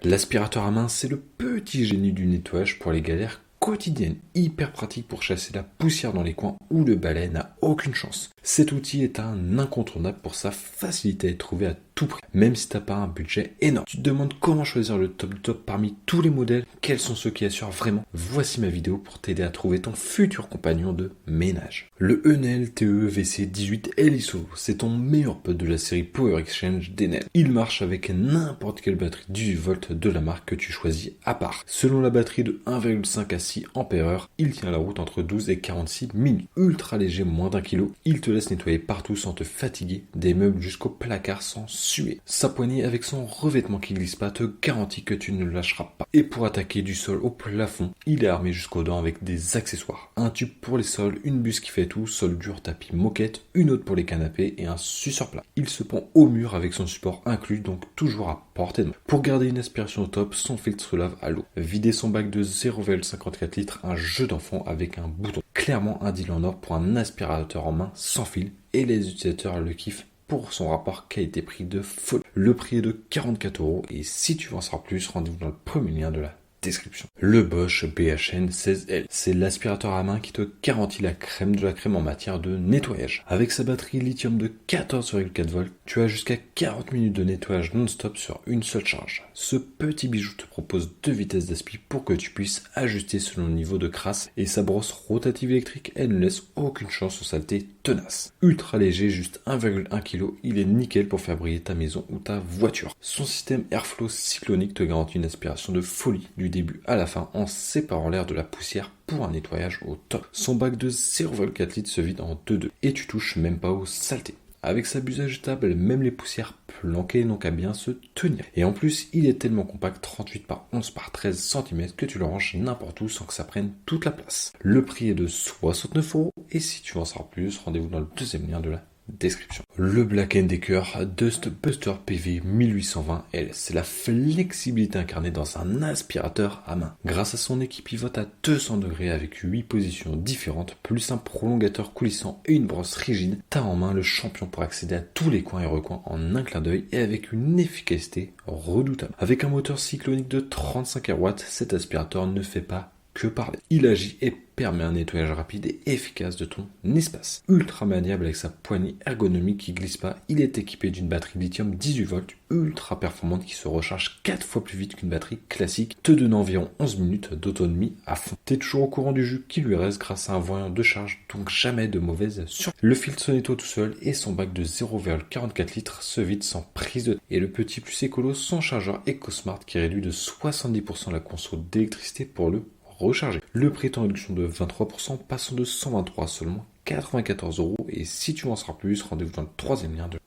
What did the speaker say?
L'aspirateur à main, c'est le petit génie du nettoyage pour les galères quotidiennes, hyper pratique pour chasser la poussière dans les coins où le balai n'a aucune chance. Cet outil est un incontournable pour sa facilité à être trouvé à tout prix, même si t'as pas un budget énorme. Tu te demandes comment choisir le top du top parmi tous les modèles, quels sont ceux qui assurent vraiment. Voici ma vidéo pour t'aider à trouver ton futur compagnon de ménage. Le Enel TE VC18 LISO, c'est ton meilleur pote de la série Power Exchange d'Enel. Il marche avec n'importe quelle batterie 18 volts de la marque que tu choisis à part. Selon la batterie de 1,5 à 6 ampères, il tient la route entre 12 et 46 minutes. Ultra léger, moins d'1 kg, il te laisse nettoyer partout sans te fatiguer, des meubles jusqu'au placard sans suer. Sa poignée avec son revêtement qui glisse pas te garantit que tu ne le lâcheras pas. Et pour attaquer du sol au plafond, il est armé jusqu'aux dents avec des accessoires. Un tube pour les sols, une buse qui fait tout, sol dur, tapis, moquette, une autre pour les canapés et un suceur plat. Il se pend au mur avec son support inclus, donc toujours à portée de main. Pour garder une aspiration au top, son filtre se lave à l'eau. Vider son bac de 0,54 litres, un jeu d'enfant avec un bouton. Clairement un deal en or pour un aspirateur en main sans fil, et les utilisateurs le kiffent pour son rapport qualité-prix de folie. Le prix est de 44 € et si tu veux en savoir plus, rendez-vous dans le premier lien de la description. Le Bosch BHN 16L, c'est l'aspirateur à main qui te garantit la crème de la crème en matière de nettoyage. Avec sa batterie lithium de 14,4 volts, tu as jusqu'à 40 minutes de nettoyage non-stop sur une seule charge. Ce petit bijou te propose 2 vitesses d'aspi pour que tu puisses ajuster selon le niveau de crasse, et sa brosse rotative électrique, elle ne laisse aucune chance aux saletés tenaces. Ultra léger, juste 1,1 kg, il est nickel pour faire briller ta maison ou ta voiture. Son système Airflow cyclonique te garantit une aspiration de folie du début à la fin en séparant l'air de la poussière pour un nettoyage au top. Son bac de 0,4 litres se vide en 2-2 et tu touches même pas aux saletés. Avec sa buse ajustable, même les poussières planquées n'ont qu'à bien se tenir. Et en plus, il est tellement compact, 38 par 11 par 13 cm, que tu le ranges n'importe où sans que ça prenne toute la place. Le prix est de 69 € et si tu veux en savoir plus, rendez-vous dans le deuxième lien de la description. Le Black & Decker Dust Buster PV 1820L, c'est la flexibilité incarnée dans un aspirateur à main. Grâce à son équipe pivote à 200 degrés avec 8 positions différentes, plus un prolongateur coulissant et une brosse rigide, t'as en main le champion pour accéder à tous les coins et recoins en un clin d'œil et avec une efficacité redoutable. Avec un moteur cyclonique de 35 kW, cet aspirateur ne fait pas que parler. Il agit et permet un nettoyage rapide et efficace de ton espace. Ultra maniable avec sa poignée ergonomique qui glisse pas, il est équipé d'une batterie lithium 18 volts ultra performante qui se recharge 4 fois plus vite qu'une batterie classique, te donne environ 11 minutes d'autonomie à fond. T'es toujours au courant du jus qui lui reste grâce à un voyant de charge, donc jamais de mauvaise surprise. Le filtre se nettoie tout seul et son bac de 0,44 litres se vide sans prise de tête. Et le petit plus écolo, son chargeur EcoSmart qui réduit de 70% la conso d'électricité pour le recharger. Le prix est en réduction de 23%, passant de 123 à seulement 94 € et si tu veux en savoir plus, rendez-vous dans le troisième lien de